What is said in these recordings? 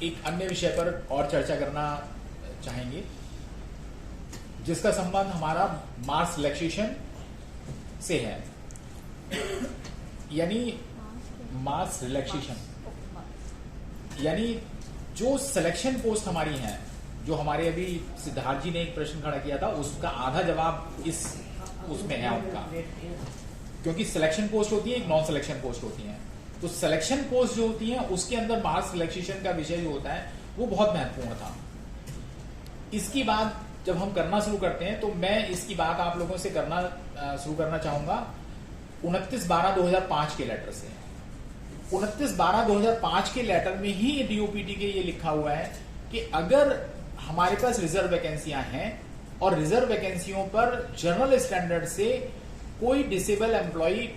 एक अन्य विषय पर और चर्चा करना चाहेंगे, जिसका संबंध हमारा मास सिलेक्शन से है, यानी मास रिलैक्सेशन, यानी जो सिलेक्शन पोस्ट हमारी हैं, जो हमारे अभी सिद्धार्थ जी ने एक प्रश्न खड़ा किया था, उसका आधा जवाब इस उसमें है आपका, क्योंकि सिलेक्शन पोस्ट होती है, एक नॉन सिलेक्शन पोस्ट होती है। तो सिलेक्शन पोस्ट जो होती है उसके अंदर मास रिलैक्सेशन का विषय जो होता है वो बहुत महत्वपूर्ण था। इसकी बात जब हम करना शुरू करते हैं तो मैं इसकी बात आप लोगों से करना शुरू करना चाहूंगा 29/12/2005 के लेटर से। 29/12/2005 के लेटर में ही डीओपीटी के ये लिखा हुआ है कि अगर हमारे पास रिजर्व वैकेंसियां हैं और रिजर्व वैकेंसियों पर जनरल स्टैंडर्ड से कोई डिसेबल एम्प्लॉय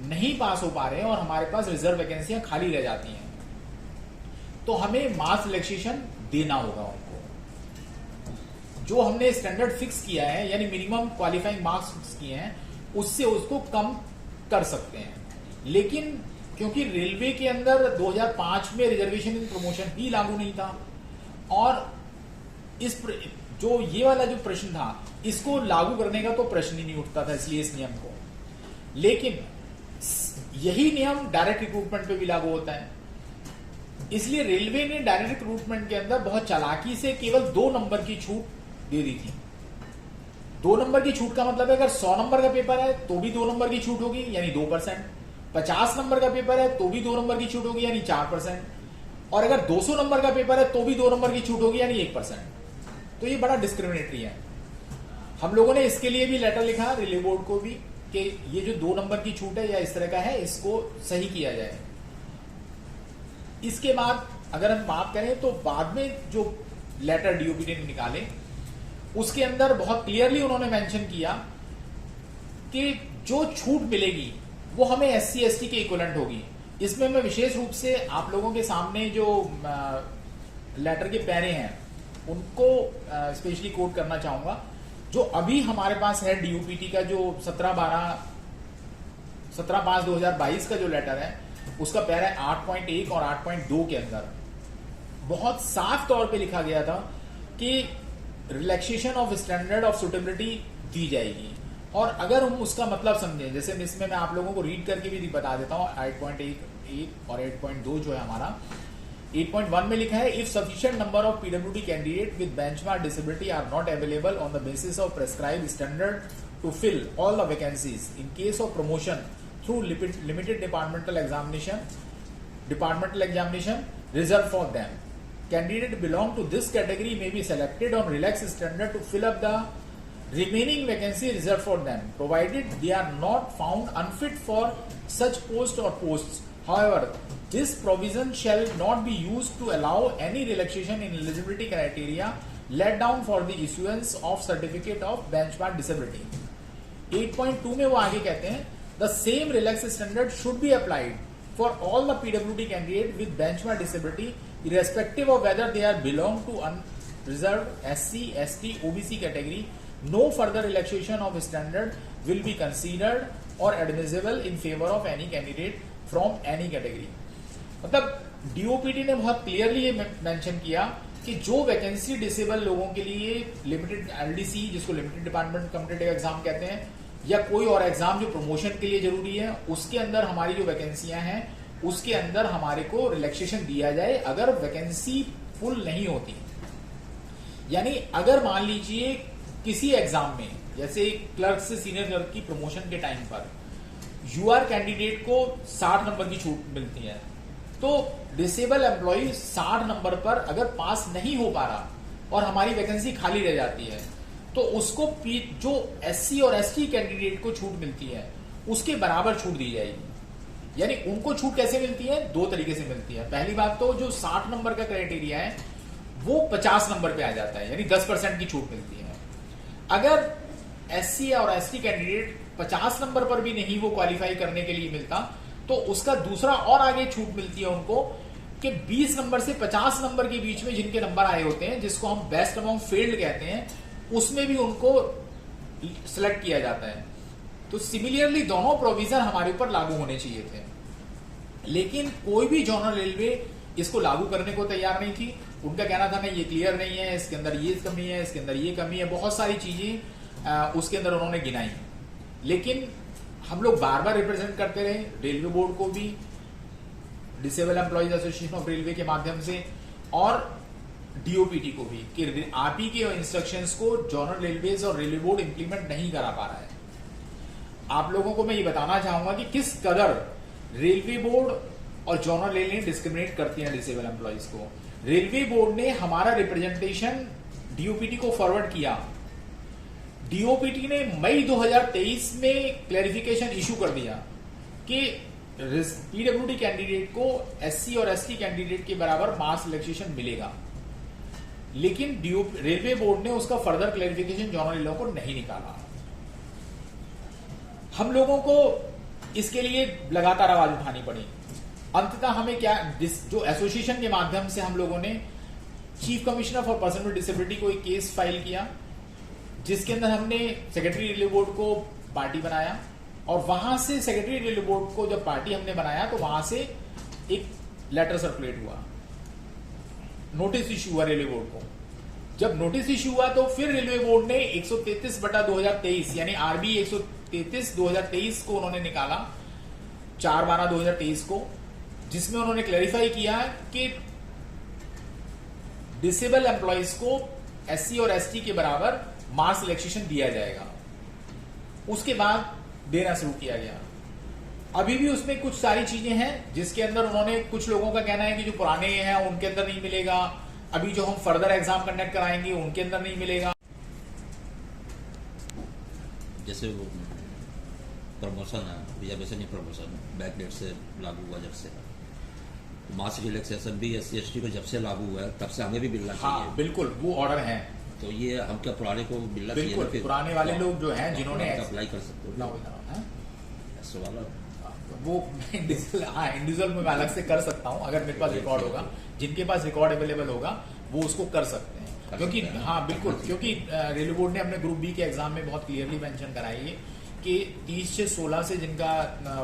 नहीं पास हो पा रहे हैं और हमारे पास रिजर्व वैकेंसियां खाली रह जाती हैं, तो हमें मास रिलैक्सेशन देना होगा उनको। जो हमने स्टैंडर्ड फिक्स किया है, यानी मिनिमम क्वालिफाइंग मार्क्स फिक्स किए हैं, उससे उसको कम कर सकते हैं। लेकिन क्योंकि रेलवे के अंदर 2005 में रिजर्वेशन इन प्रमोशन ही लागू नहीं था, और जो ये वाला जो प्रश्न था इसको लागू करने का तो प्रश्न ही नहीं उठता था, इसलिए इस नियम को। लेकिन यही नियम डायरेक्ट रिक्रूटमेंट पे भी लागू होता है, इसलिए रेलवे ने डायरेक्ट रिक्रूटमेंट के अंदर बहुत चालाकी से केवल 2 नंबर की छूट दे दी थी। 2 नंबर की छूट का मतलब है अगर 100 नंबर का पेपर है तो भी 2 नंबर की छूट होगी, यानी 2%। 50 नंबर का पेपर है तो भी 2 नंबर की छूट होगी, यानी 4%। और अगर 200 नंबर का पेपर है तो भी 2 नंबर की छूट होगी, यानी 1%। तो ये बड़ा डिस्क्रिमिनेटरी है। हम लोगों ने इसके लिए भी लेटर लिखा रेलवे बोर्ड को भी कि ये जो 2 नंबर की छूट है या इस तरह का है, इसको सही किया जाए। इसके बाद अगर हम बात करें तो बाद में जो लेटर डीओपीटी ने निकाले उसके अंदर बहुत क्लियरली उन्होंने मेंशन किया कि जो छूट मिलेगी वो हमें एससी एसटी के इक्विवेलेंट होगी। इसमें मैं विशेष रूप से आप लोगों के सामने जो लेटर के पैरे हैं उनको स्पेशली कोट करना चाहूंगा। जो अभी हमारे पास है डीओपीटी का जो 17/5/2022 का जो लेटर है, उसका पैरा 8.1 और 8.2 के अंदर बहुत साफ तौर पे लिखा गया था कि relaxation of standard of suitability दी जाएगी। और अगर हम उसका मतलब समझें, जैसे इसमें मैं आप लोगों को रीड करके भी बता देता हूं, 8.1 और 8.2 जो है हमारा 8.1 में लिखा है, if sufficient number of PWD candidate with benchmark disability are not available on the basis of prescribe standard to fill all the vacancies in case of promotion through limited departmental examination reserve for them, candidate belong to this category may be selected on relaxed standard to fill up the remaining vacancy reserved for them, provided they are not found unfit for such post or posts. However, this provision shall not be used to allow any relaxation in eligibility criteria let down for the issuance of certificate of benchmark disability. 8.2 में वो आगे कहते हैं, the same relaxed standard should be applied for all the PWD candidate with benchmark disability irrespective of whether they are belong to unreserved SC, ST, OBC category. No further relaxation of standard will be considered or admissible in favor of any candidate from any category. मतलब DOPT ने बहुत clearly ये mention किया कि जो vacancy disable लोगों के लिए लिमिटेड एलडीसी, जिसको लिमिटेड डिपार्टमेंट कॉम्पिटिटिव एग्जाम कहते हैं, या कोई और एग्जाम जो प्रमोशन के लिए जरूरी है, उसके अंदर हमारी जो वैकेंसियां हैं उसके अंदर हमारे को रिलैक्सेशन दिया जाए अगर वैकेंसी फुल नहीं होती। यानी अगर मान लीजिए किसी एग्जाम में, जैसे क्लर्क से सीनियर क्लर्क की प्रमोशन के टाइम पर यूआर कैंडिडेट को 60 नंबर की छूट मिलती है, तो डिसेबल एम्प्लॉय 60 नंबर पर अगर पास नहीं हो पा रहा और हमारी वैकेंसी खाली रह जाती है, तो उसको जो एससी और एसटी कैंडिडेट को छूट मिलती है उसके बराबर छूट दी जाएगी। यानी उनको छूट कैसे मिलती है? 2 तरीके से मिलती है। पहली बात तो जो 60 नंबर का क्राइटेरिया है वो 50 नंबर पे आ जाता है, यानी 10% की छूट मिलती है। अगर एससी और एसटी कैंडिडेट 50 नंबर पर भी नहीं वो क्वालिफाई करने के लिए मिलता, तो उसका दूसरा और आगे छूट मिलती है उनको कि 20 नंबर से 50 नंबर के बीच में जिनके नंबर आए होते हैं, जिसको हम बेस्ट अमंग फेल्ड कहते हैं, उसमें भी उनको सिलेक्ट किया जाता है। तो सिमिलरली दोनों प्रोविजन हमारे ऊपर लागू होने चाहिए थे, लेकिन कोई भी जोनल रेलवे इसको लागू करने को तैयार नहीं थी। उनका कहना था नहीं ये क्लियर नहीं है, इसके अंदर ये कमी है, इसके अंदर ये कमी है, बहुत सारी चीजें उसके अंदर उन्होंने गिनाई। लेकिन हम लोग बार बार रिप्रेजेंट करते रहे रेलवे बोर्ड को भी, disable employees association of railway के माध्यम से, और डीओपीटी को भी, कि आप ही के इंस्ट्रक्शंस को जॉनरल रेलवेज और रेलवे बोर्ड इंप्लीमेंट नहीं करा पा रहा है। आप लोगों को मैं ये बताना चाहूंगा कि किस कदर रेलवे बोर्ड और जॉनरल रेलवे डिस्क्रिमिनेट करती हैं डिसेबल एम्प्लॉइज को। रेलवे बोर्ड ने हमारा रिप्रेजेंटेशन डीओपीटी को फॉरवर्ड किया। डीओपीटी ने मई 2023 में क्लैरिफिकेशन इशू कर दिया कि पीडब्ल्यूडी कैंडिडेट को एससी और एसटी कैंडिडेट के बराबर मास रिलैक्सेशन मिलेगा। लेकिन रेलवे बोर्ड ने उसका फर्दर क्लैरिफिकेशन जॉनरल लॉ को नहीं निकाला। हम लोगों को इसके लिए लगातार आवाज उठानी पड़ी। अंततः हमें क्या, जो एसोसिएशन के माध्यम से हम लोगों ने chief commissioner for person with disability को एक केस फाइल किया, जिसके अंदर हमने सेक्रेटरी रेलवे बोर्ड को पार्टी बनाया, और वहां से सेक्रेटरी रेलवे बोर्ड को जब पार्टी हमने बनाया तो वहां से एक लेटर सर्कुलेट हुआ, नोटिस इश्यू हुआ रेलवे बोर्ड को। जब नोटिस इश्यू हुआ तो फिर रेलवे बोर्ड ने 133/2023 यानी आरबी 133/2023 को उन्होंने निकाला 4/12/2023 को, जिसमें उन्होंने क्लैरिफाई किया कि डिसेबल एम्प्लॉइज को एससी और एसटी के बराबर मास रिलैक्सेशन दिया जाएगा। उसके बाद देना शुरू किया गया। अभी भी उसमें कुछ सारी चीजें हैं जिसके अंदर उन्होंने, कुछ लोगों का कहना है कि जो पुराने हैं उनके अंदर नहीं मिलेगा, अभी जो हम फर्दर एग्जाम कंडक्ट कराएंगे उनके अंदर नहीं मिलेगा। जैसे वो प्रमोशन है, रिजर्वेशन प्रमोशन बैक डेट से लागू हुआ, जब से मास रिलैक्सेशन भी एससी एसटी को जब से लागू हुआ है तब से हमें भी मिलना चाहिए। हाँ, बिल्कुल वो ऑर्डर है। तो ये हम क्या पुराने को मिलना चाहिए? बिल्कुल पुराने वाले लोग जो हैं जिन्होंने अप्लाई कर सकते हो ऐसे वाला वो इंडिविजुअल में मैं अलग से कर सकता हूं, अगर मेरे पास रिकॉर्ड होगा। जिनके पास रिकॉर्ड अवेलेबल होगा वो उसको कर सकते हैं, क्योंकि हाँ बिल्कुल, क्योंकि रेलवे बोर्ड ने अपने ग्रुप बी के एग्जाम में बहुत क्लियरली मेंशन कराई है कि 30 से 16 से जिनका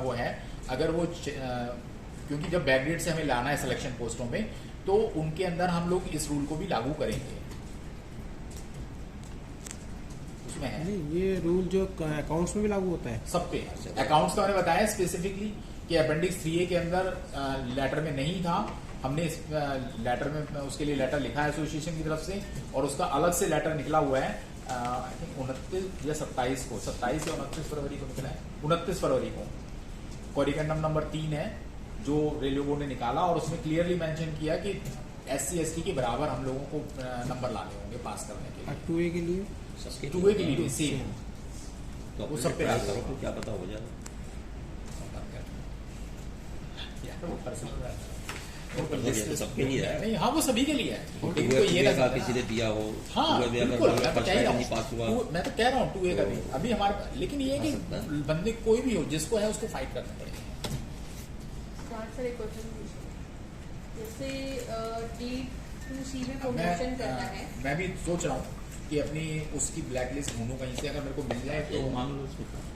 वो है, अगर वो क्योंकि जब बैकडेट से हमें लाना है सिलेक्शन पोस्टों में, तो उनके अंदर हम लोग इस रूल को भी लागू करेंगे। उसमें है नहीं, ये रूल जो अकाउंट्स में भी लागू होता है सब पे। अकाउंट्स का मैंने बताया स्पेसिफिकली कि अपेंडिक्स 3A के अंदर लेटर में नहीं था। हमने इस लेटर में उसके लिए लेटर लिखा है एसोसिएशन की तरफ से, और उसका अलग से लेटर निकला हुआ है आई थिंक 29 या 27 को, 27 या 29 फरवरी को निकला है, 29 फरवरी को। कोरिकेंडम नंबर 3 है जो रेलवे बोर्ड ने निकाला, और उसमें क्लियरली मेंशन किया कि एससी एसटी के बराबर हम लोगों को नंबर लाने होंगे पास करने के लिए। 2A के लिए, 2A के लिए सेम, तो वो सब पे ट्राई करो तो क्या पता हो जाए। सबके लिए है नहीं, हाँ वो सभी के लिए है। लेकिन तो ये लगा किसी ने दिया हो, हाँ बिल्कुल, मैं तो कह रहा हूँ पास हुआ, मैं तो कह रहा हूँ 2A का भी अभी हमारे, लेकिन ये कि बंदे कोई भी हो जिसको है उसको फाइट करना पड़ेगा। सर एक क्वेश्चन पूछिए, जैसे D2C में प्रमोशन करना है, मैं भी सोच रहा हूँ कि अपनी उसकी ब्लैक लिस्ट ढूंढूं कहीं से, अगर मेरे को मिल जाए तो मान लो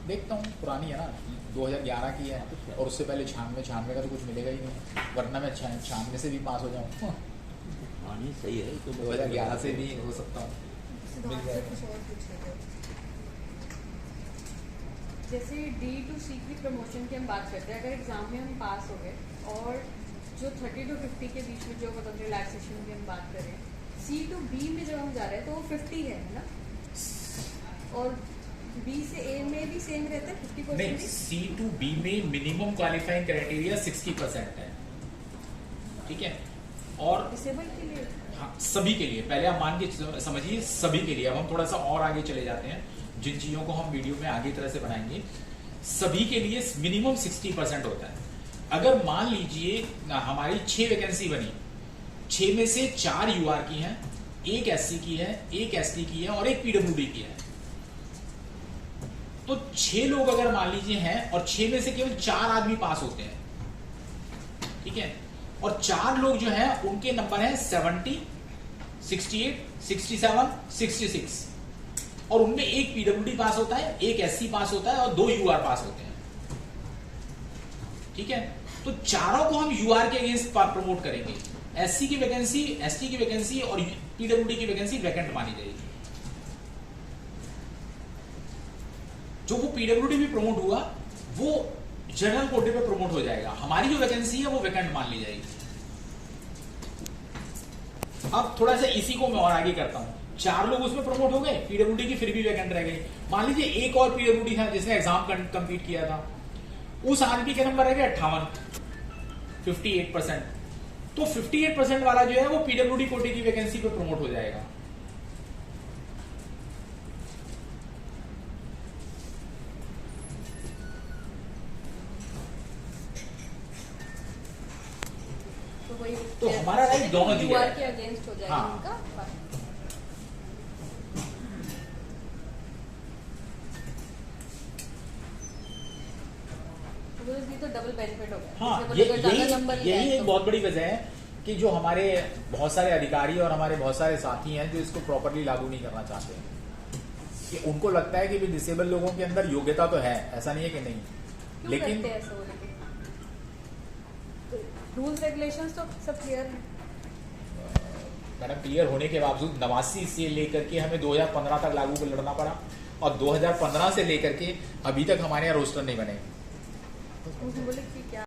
देखता हूँ। पुरानी है ना, 2011 की है, और उससे पहले 96 का तो कुछ मिलेगा ही नहीं, वरना मैं 96 से भी पास हो जाऊँ। सही है, तो 2011 से भी हो सकता हूँ। जैसे D2C की प्रमोशन की हम बात करते हैं, अगर एग्जाम में हम पास हो गए और जो 30 to 50 के बीच में जो मतलब रिलैक्सेशन की हम बात करें, C to B में जब हम जा रहे हैं तो वो 50 है ना, और B से A में भी सेम रहता है 50%? नहीं, C to B में मिनिमम क्वालिफाइंग क्राइटेरिया 60% है, ठीक है। और डिसेबल के लिए, हाँ सभी के लिए, पहले आप मान के समझिए सभी के लिए। अब हम थोड़ा सा और आगे चले जाते हैं, जिन चीजों को हम वीडियो में आगे तरह से बनाएंगे। सभी के लिए मिनिमम 60% होता है। अगर मान लीजिए हमारी 6 वैकेंसी बनी, 6 में से 4 यूआर की हैं, 1 एससी की है, 1 एसटी की है और 1 पीडब्ल्यूडी की है, तो 6 लोग अगर मान लीजिए हैं और 6 में से केवल 4 आदमी पास होते हैं, ठीक है, और 4 लोग जो हैं उनके नंबर हैं 70, 68, 67, 66, और उनमें 1 पीडब्ल्यूडी पास होता है, 1 एससी पास होता है और 2 यूआर पास होते हैं, ठीक है। तो तो चारों को हम यूआर के अगेंस्ट प्रमोट करेंगे। एससी की वैकेंसी, एसटी की वैकेंसी और पीडब्ल्यूडी की वैकेंसी वैकेंट मानी जाएगी। जो वो पीडब्ल्यूडी भी प्रमोट हुआ वो जनरल कोटे पे प्रमोट हो जाएगा, हमारी जो वैकेंसी है वो वैकेंट मान ली जाएगी। अब थोड़ा सा इसी को मैं और आगे करता हूं। 4 लोग उसमें प्रमोट हो गए, पीडब्ल्यूडी की फिर भी वैकेंट रह गई। मान लीजिए एक और पीडब्ल्यूडी था जिसने एग्जाम कंप्लीट किया था, उस आदमी के नंबर रह गए 58, 58%। तो 58% वाला जो है वो पीडब्ल्यूडी कोटे की वैकेंसी पे प्रमोट हो जाएगा। तो हमारा राइट दोनों दिया है। के अगेंस्ट हो जाएगा हाँ। उनका। तो डबल बेनिफिट हो गया। हाँ, जैसे अगर ज्यादा नंबर लिया यही है एक तो- बहुत बड़ी वजह है कि जो हमारे बहुत सारे अधिकारी और हमारे बहुत सारे साथी हैं जो इसको प्रॉपरली लागू नहीं करना चाहते हैं, कि उनको लगता है कि भी डिसेबल लोगों के अंदर योग्यता तो है, ऐसा नहीं है कि नहीं, क्यों लेकिन करते हैं ऐसा वो? रूल्स रेगुलेशंस तो सब क्लियर है। मैडम क्लियर होने के बावजूद 89 से लेकर के हमें 2015 तक लागू को लड़ना पड़ा, और 2015 से लेकर के अभी तक हमारे यहाँ रोस्टर नहीं बने। बोले कि क्या